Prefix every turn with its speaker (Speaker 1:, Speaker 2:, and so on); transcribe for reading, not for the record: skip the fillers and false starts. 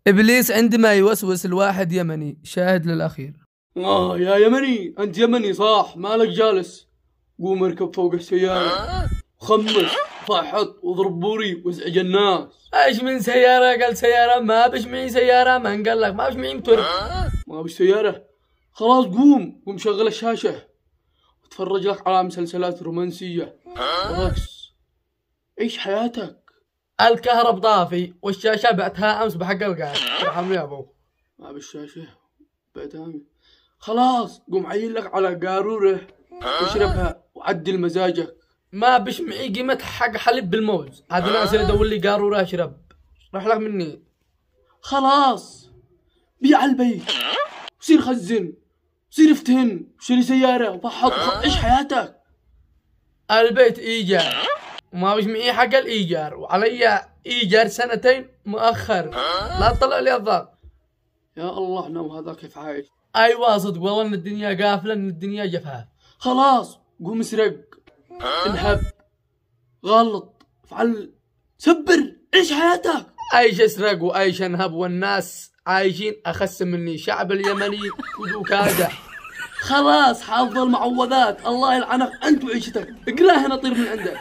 Speaker 1: إبليس عندما يوسوس الواحد يمني، شاهد للأخير.
Speaker 2: يا يمني، أنت يمني صح، مالك جالس؟ قوم اركب فوق السيارة وخمس فحط واضرب بوري وازعج الناس.
Speaker 1: ايش من سيارة؟ قال سيارة، ما بش معي سيارة. من قال لك ما بش معي موتور؟
Speaker 2: ما بش سيارة. خلاص قوم شغل الشاشة وتفرج لك على مسلسلات رومانسية ورقص. عيش حياتك.
Speaker 1: الكهرب طافي والشاشة بعتها أمس بحق القاعد. ارحمني يا أبو.
Speaker 2: ما بالشاشة بعتها. خلاص قوم عين لك على قارورة واشربها وعدل مزاجك.
Speaker 1: ما بش معي قيمة حق حليب بالموز. هذا ناس يدور لي قارورة اشرب. راح لك مني.
Speaker 2: خلاص بيع البيت وصير خزن وصير افتهن وشري سيارة وفحط عيش حياتك.
Speaker 1: البيت إيجار وما بش معي حق الإيجار، وعلي إيجار 2 مؤخر. لا تطلع لي الضغط.
Speaker 2: يا الله نو هذا كيف عايش.
Speaker 1: أيوة صدق والله إن الدنيا قافلة، إن الدنيا جفاف.
Speaker 2: خلاص قوم اسرق انهب غلط افعل سبر عيش حياتك.
Speaker 1: ايش اسرق وايش انهب والناس عايشين اخس مني. شعب اليمني ودوكاده.
Speaker 2: خلاص حافظ المعوذات. الله يلعنك انت وعيشتك. اقراها هنا طير من عندك.